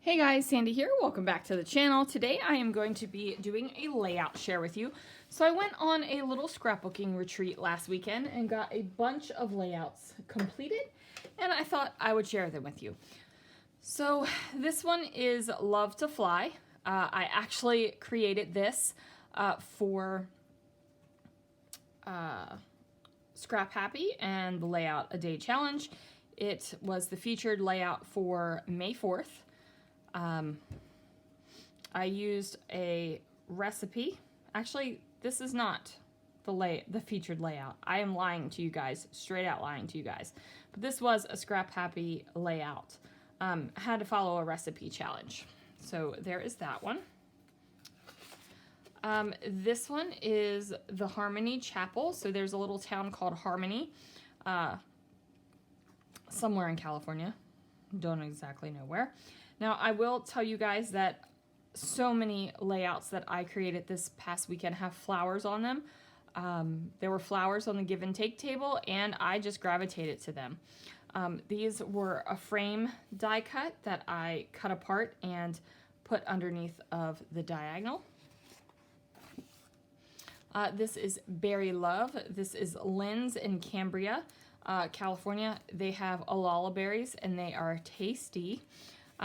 Hey guys, Sandy here. Welcome back to the channel. Today I am going to be doing a layout share with you. So I went on a little scrapbooking retreat last weekend and got a bunch of layouts completed, and I thought I would share them with you. So this one is Love to Fly. I actually created this for Scrap Happy and the Layout a Day Challenge. It was the featured layout for May 4th. I used a recipe. Actually, this is not the featured layout. I am lying to you guys, straight out lying to you guys. But this was a Scrap Happy layout. I had to follow a recipe challenge. So there is that one. This one is the Harmony Chapel. So there's a little town called Harmony, somewhere in California. Don't exactly know where. Now, I will tell you guys that so many layouts that I created this past weekend have flowers on them. There were flowers on the give and take table, and I just gravitated to them. These were a frame die cut that I cut apart and put underneath of the diagonal. This is Berry Love. This is Lynn's in Cambria, California. They have Alala berries, and they are tasty.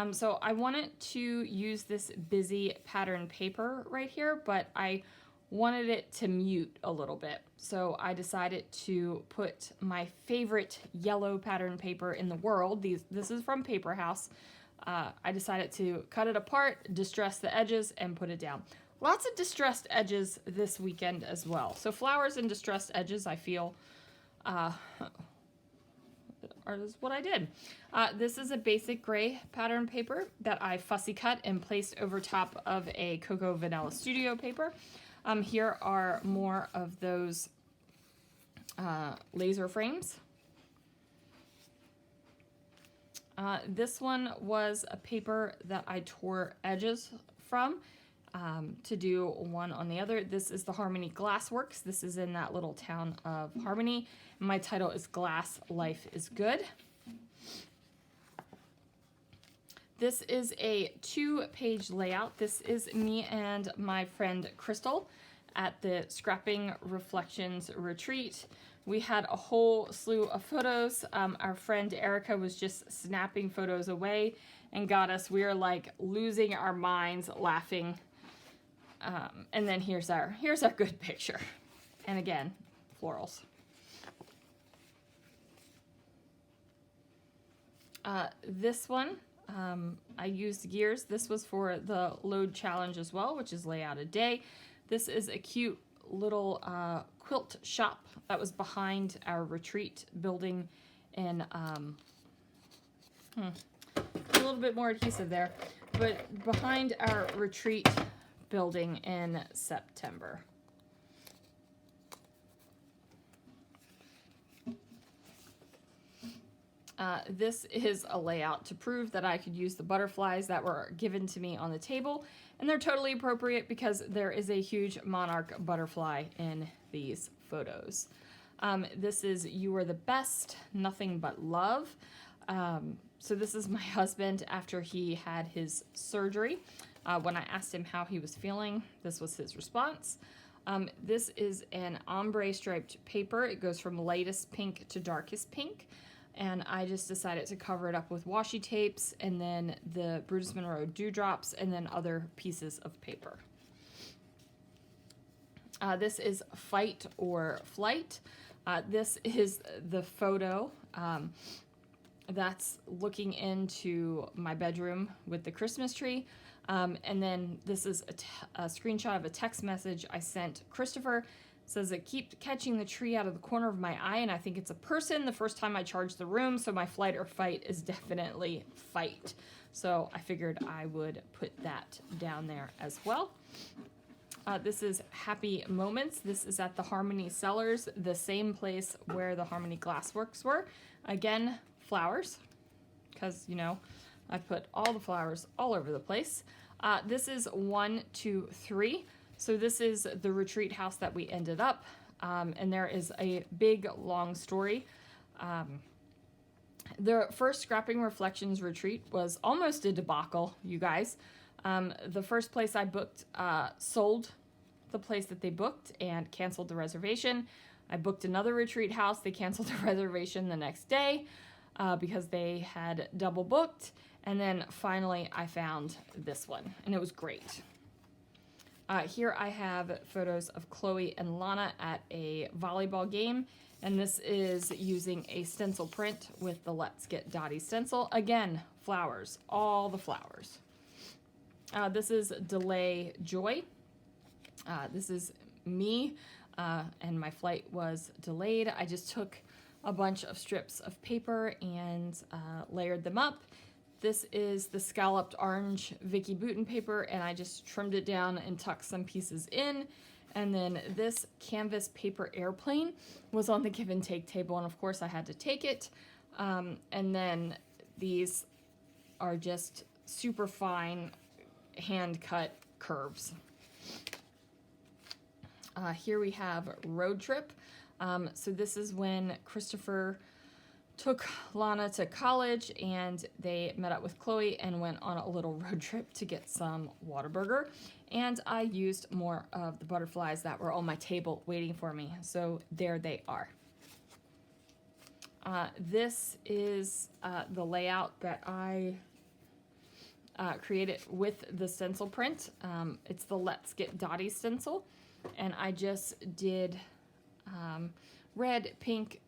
So I wanted to use this busy pattern paper right here, but I wanted it to mute a little bit. So I decided to put my favorite yellow pattern paper in the world. This is from Paper House. I decided to cut it apart, distress the edges, and put it down. Lots of distressed edges this weekend as well. So flowers and distressed edges, I feel, is what I did. This is a basic gray pattern paper that I fussy cut and placed over top of a Cocoa Vanilla Studio paper. Here are more of those laser frames. This one was a paper that I tore edges from to do one on the other. This is the Harmony Glassworks. This is in that little town of Harmony. My title is Glass Life is Good. This is a 2-page layout. This is me and my friend Crystal at the Scrapping Reflections Retreat. We had a whole slew of photos. Our friend Erica was just snapping photos away and got us. We were like losing our minds laughing. And then here's our good picture. And again, florals. This one, I used gears. This was for the load challenge as well, which is Layout a Day. This is a cute little quilt shop that was behind our retreat building in, a little bit more adhesive there, but behind our retreat building in September. This is a layout to prove that I could use the butterflies that were given to me on the table, and they're totally appropriate because there is a huge monarch butterfly in these photos. This is You Are the Best, Nothing But Love. So this is my husband after he had his surgery. When I asked him how he was feeling, this was his response. This is an ombre striped paper. It goes from lightest pink to darkest pink. And I just decided to cover it up with washi tapes and then the Brutus Monroe dewdrops and then other pieces of paper. This is Fight or Flight. This is the photo that's looking into my bedroom with the Christmas tree. And then this is a screenshot of a text message I sent Christopher. It says, it keeps catching the tree out of the corner of my eye, and I think it's a person the first time I charged the room, so my flight or fight is definitely fight. So I figured I would put that down there as well. This is Happy Moments. This is at the Harmony Cellars, the same place where the Harmony Glassworks were. Again, flowers, because, you know, I put all the flowers all over the place. This is 1, 2, 3. So this is the retreat house that we ended up, and there is a big, long story. The first Scrapping Reflections retreat was almost a debacle, you guys. The first place I booked sold the place that they booked and canceled the reservation. I booked another retreat house. They canceled the reservation the next day because they had double booked. And then finally I found this one, and it was great. Here I have photos of Chloe and Lana at a volleyball game, and this is using a stencil print with the Let's Get Dotty stencil. Again, flowers, all the flowers. This is Delay Joy. This is me, and my flight was delayed. I just took a bunch of strips of paper and layered them up. This is the scalloped orange Vicky Bouton paper, and I just trimmed it down and tucked some pieces in. And then this canvas paper airplane was on the give and take table, and of course I had to take it. And then these are just super fine hand cut curves. Here we have Road Trip. So this is when Christopher took Lana to college, and they met up with Chloe and went on a little road trip to get some Whataburger. And I used more of the butterflies that were on my table waiting for me. So there they are. This is the layout that I created with the stencil print. It's the Let's Get Dotty stencil. And I just did red, pink,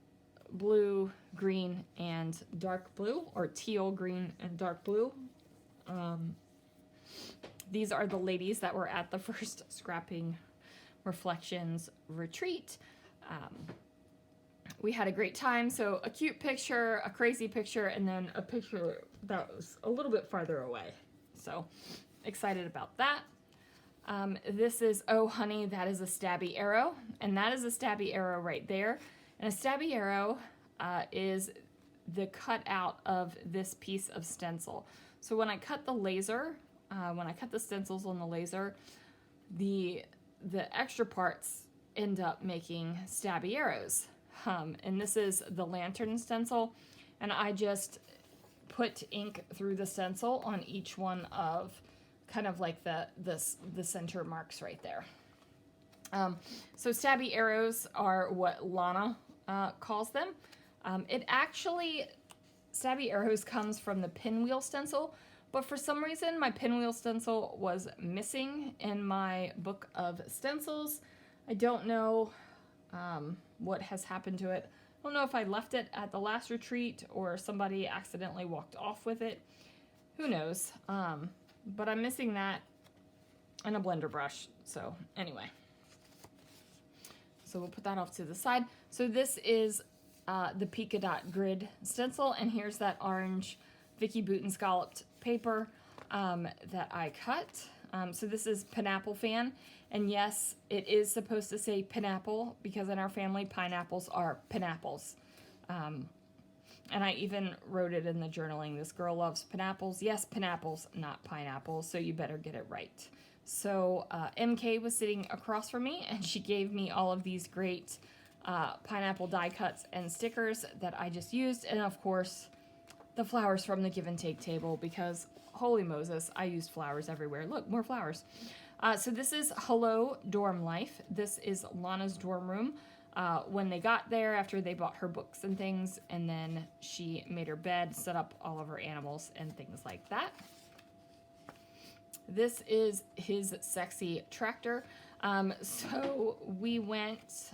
blue, green, and dark blue, or teal, green, and dark blue. These are the ladies that were at the first Scrapping Reflections retreat. We had a great time, so a cute picture, a crazy picture, and then a picture that was a little bit farther away. So excited about that. This is Oh Honey, That Is a Stabby Arrow, and that is a stabby arrow right there. And a stabby arrow is the cutout of this piece of stencil. So when I cut the laser, when I cut the stencils on the laser, the extra parts end up making stabby arrows. And this is the lantern stencil, and I just put ink through the stencil on each one of kind of like the center marks right there. So stabby arrows are what Lana calls them. It actually, stabby arrows comes from the pinwheel stencil, but for some reason my pinwheel stencil was missing in my book of stencils. I don't know what has happened to it. I don't know if I left it at the last retreat or somebody accidentally walked off with it. Who knows? But I'm missing that and a blender brush. So anyway. So we'll put that off to the side. So this is the Polka Dot Grid stencil, and here's that orange Vicky Bouton scalloped paper that I cut. So this is Pineapple Fan, and yes, it is supposed to say pineapple because in our family, pineapples are pineapples. And I even wrote it in the journaling. This girl loves pineapples. Yes, pineapples, not pineapples, so you better get it right. So MK was sitting across from me, and she gave me all of these great pineapple die cuts and stickers that I just used. And of course, the flowers from the give and take table, because holy Moses, I used flowers everywhere. Look, more flowers. So this is Hello Dorm Life. This is Lana's dorm room. When they got there, after they bought her books and things, and then she made her bed, set up all of her animals and things like that. This is his sexy tractor. So we went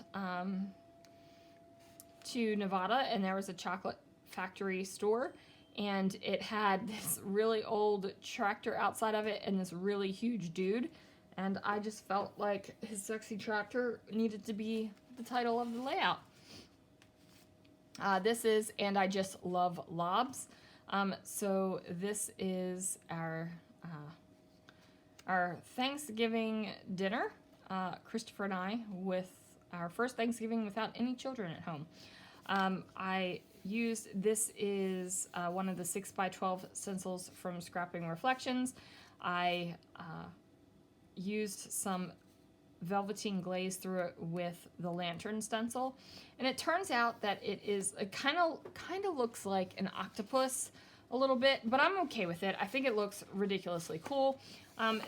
to Nevada, and there was a chocolate factory store, and it had this really old tractor outside of it and this really huge dude, and I just felt like his sexy tractor needed to be the title of the layout. This is And I Just Love Lobs. So this is our Thanksgiving dinner, Christopher and I, with our first Thanksgiving without any children at home. This is one of the 6x12 stencils from Scrapping Reflections. I used some velveteen glaze through it with the lantern stencil. And it turns out that it kind of looks like an octopus a little bit, but I'm okay with it. I think it looks ridiculously cool.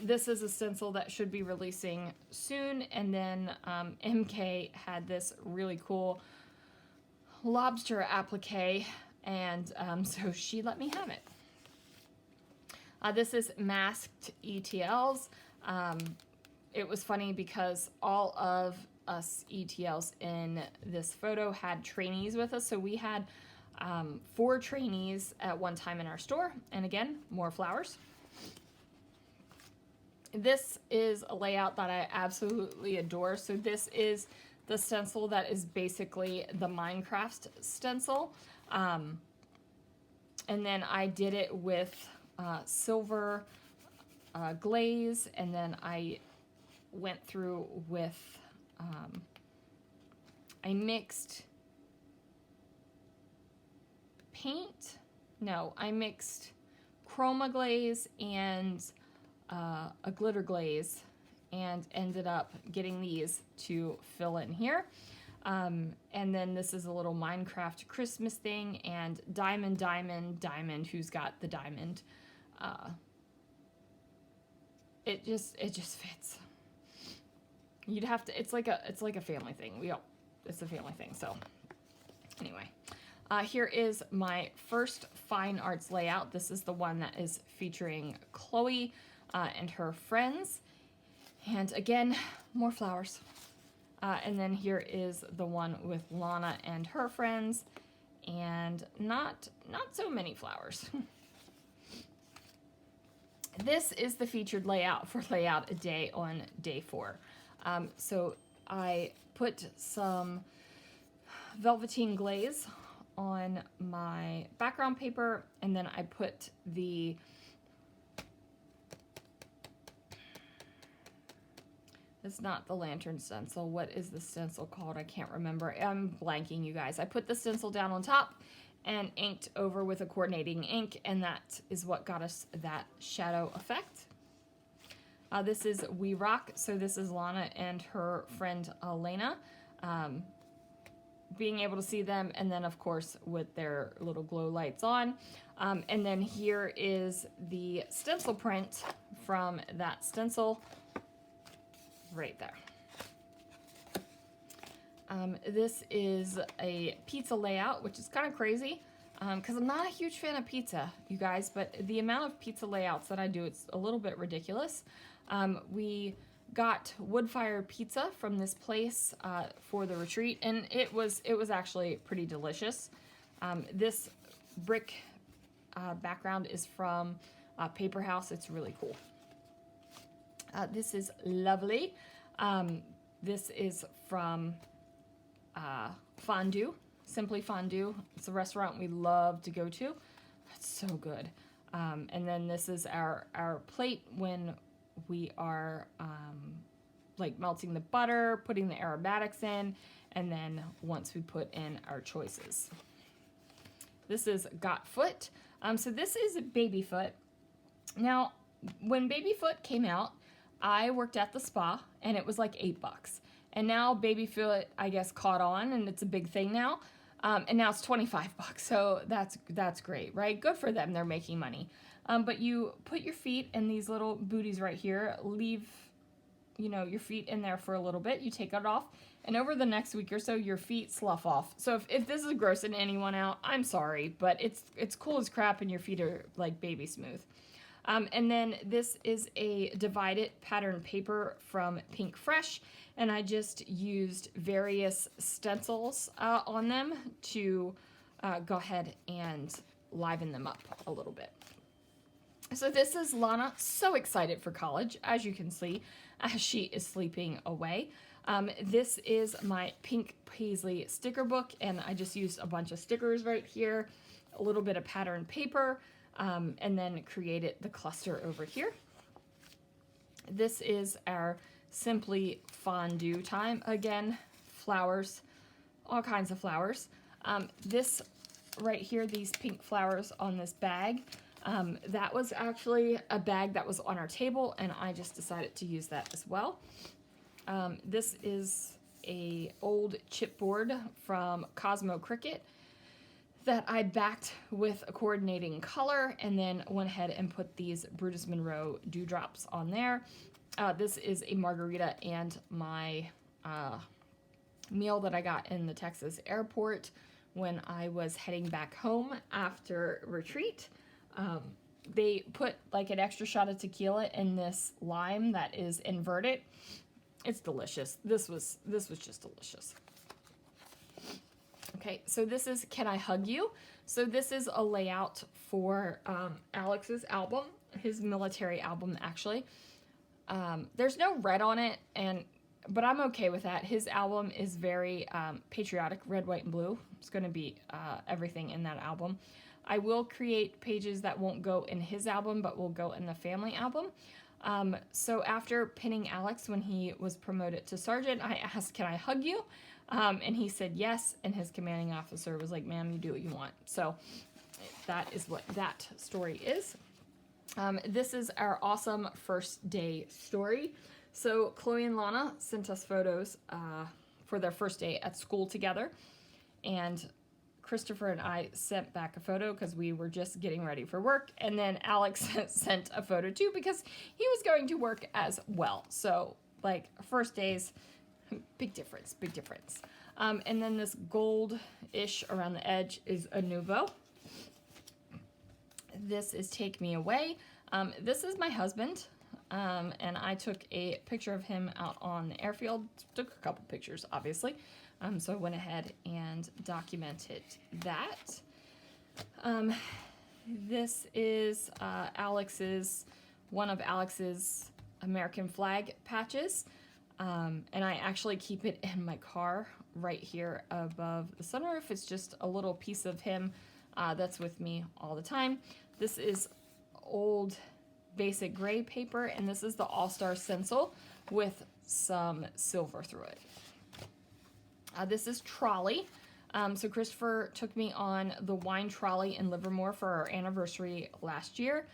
This is a stencil that should be releasing soon, and then MK had this really cool lobster applique, and so she let me have it. This is masked ETLs. It was funny because all of us ETLs in this photo had trainees with us, so we had 4 trainees at one time in our store, and again, more flowers. This is a layout that I absolutely adore. So this is the stencil that is basically the Minecraft stencil. And then I did it with silver glaze, and then I went through with, I mixed paint. No, I mixed chroma glaze and a glitter glaze, and ended up getting these to fill in here. And then this is a little Minecraft Christmas thing, and diamond, who's got the diamond. It just fits. You'd have to, it's like a family thing. It's a family thing. So anyway, here is my first fine arts layout. This is the one that is featuring Chloe and her friends. And again, more flowers. And then here is the one with Lana and her friends, and not so many flowers. This is the featured layout for layout a day on day 4. So I put some velveteen glaze on my background paper, and then I put the it's not the lantern stencil. What is the stencil called? I can't remember. I'm blanking, you guys. I put the stencil down on top and inked over with a coordinating ink, and that is what got us that shadow effect. This is We Rock. So this is Lana and her friend Elena. Being able to see them, and then of course with their little glow lights on. And then here is the stencil print from that stencil right there. This is a pizza layout, which is kind of crazy because I'm not a huge fan of pizza, you guys, but the amount of pizza layouts that I do, it's a little bit ridiculous. We got wood-fired pizza from this place for the retreat, and it was actually pretty delicious. This brick background is from Paper House. It's really cool. This is lovely. This is from Fondue, Simply Fondue. It's a restaurant we love to go to. It's so good. And then this is our plate when we are like melting the butter, putting the aromatics in, and then once we put in our choices. This is Got Foot. So this is Baby Foot. Now, when Baby Foot came out, I worked at the spa, and it was like $8. And now Baby Foot, I guess, caught on, and it's a big thing now. And now it's $25. So that's great, right? Good for them. They're making money. But you put your feet in these little booties right here. Leave, your feet in there for a little bit. You take it off, and over the next week or so, your feet slough off. So if this is grossing anyone out, I'm sorry, but it's cool as crap, and your feet are like baby smooth. And then this is a divided pattern paper from Pink Fresh, and I just used various stencils on them to go ahead and liven them up a little bit. So this is Lana, so excited for college, as you can see, as she is sleeping away. This is my pink paisley sticker book, and I just used a bunch of stickers right here, a little bit of pattern paper, and then created the cluster over here. This is our Simply Fondue time. Again, flowers, all kinds of flowers. This right here, these pink flowers on this bag, that was actually a bag that was on our table, and I just decided to use that as well. This is a old chipboard from Cosmo Cricut that I backed with a coordinating color and then went ahead and put these Brutus Monroe dewdrops on there. This is a margarita and my meal that I got in the Texas airport when I was heading back home after retreat. They put like an extra shot of tequila in this lime that is inverted. It's delicious. This was just delicious. Okay, so this is Can I Hug You? So this is a layout for Alex's album, his military album actually. There's no red on it, but I'm okay with that. His album is very patriotic, red, white, and blue. It's going to be everything in that album. I will create pages that won't go in his album, but will go in the family album. So after pinning Alex when he was promoted to sergeant, I asked, can I hug you? And he said yes, and his commanding officer was like, ma'am, you do what you want. So that is what that story is. This is our awesome first day story. So Chloe and Lana sent us photos for their first day at school together, and Christopher and I sent back a photo because we were just getting ready for work, and then Alex sent a photo too because he was going to work as well. So like first days, big difference, big difference. And then this gold-ish around the edge is a Nouveau. This is Take Me Away. This is my husband, and I took a picture of him out on the airfield. Took a couple pictures, obviously. So I went ahead and documented that. This is one of Alex's American flag patches. And I actually keep it in my car right here above the sunroof. It's just a little piece of him that's with me all the time. This is old basic gray paper, and this is the All-Star Stencil with some silver through it. This is Trolley. So Christopher took me on the wine trolley in Livermore for our anniversary last year.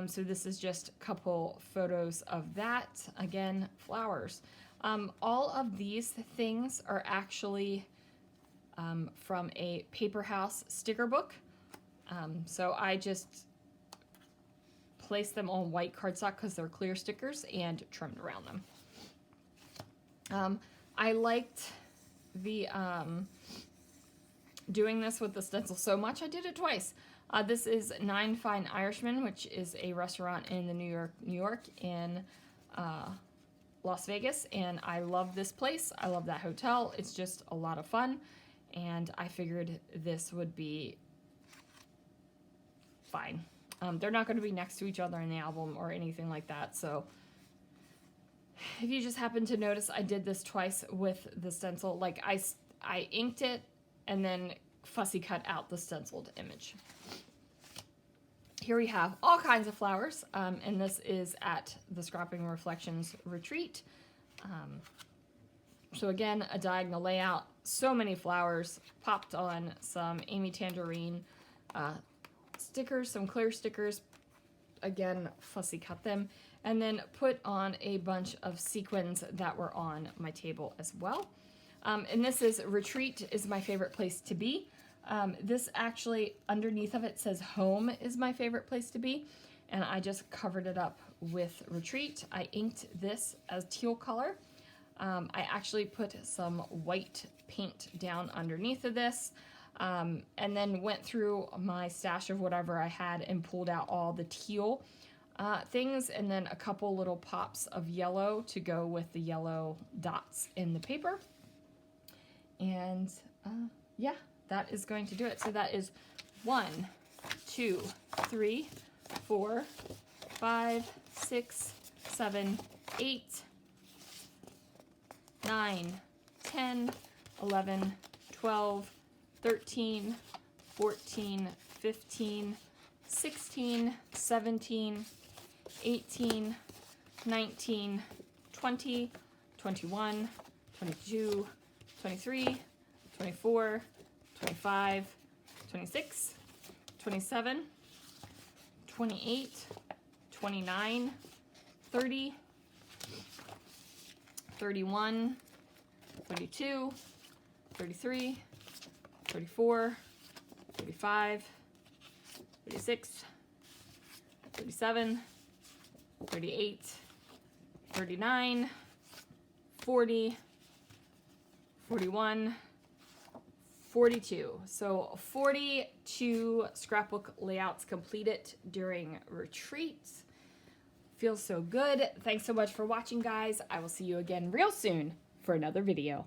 So this is just a couple photos of that. Again, flowers. All of these things are actually from a Paper House sticker book. So I just placed them on white cardstock because they're clear stickers and trimmed around them. I liked the doing this with the stencil so much I did it twice. This is Nine Fine Irishmen, which is a restaurant in the New York in Las Vegas, and I love this place. I love that hotel. It's just a lot of fun, and I figured this would be fine. They're not going to be next to each other in the album or anything like that, so if you just happen to notice, I did this twice with the stencil. Like I inked it and then fussy cut out the stenciled image. Here we have all kinds of flowers, and this is at the Scrapping Reflections retreat. So again, a diagonal layout, so many flowers, popped on some Amy Tangerine stickers, some clear stickers, again, fussy cut them, and then put on a bunch of sequins that were on my table as well. And this is Retreat is my favorite place to be. This actually, underneath of it says home is my favorite place to be, and I just covered it up with Retreat. I inked this as teal color. I actually put some white paint down underneath of this, and then went through my stash of whatever I had and pulled out all the teal things, and then a couple little pops of yellow to go with the yellow dots in the paper. And yeah, that is going to do it. So that is 1, 2, 3, 4, 5, 6, 7, 8, 9, 10, 11, 12, 13, 14, 15, 16, 17, 18, 19, 20, 21, 22, 23, 24, 25, 26, 27, 28, 29, 30, 31, 32, 33, 34, 35, 36, 37, 38, 39, 40, 41, 42. So 42 scrapbook layouts completed during retreats. Feels so good. Thanks so much for watching, guys. I will see you again real soon for another video.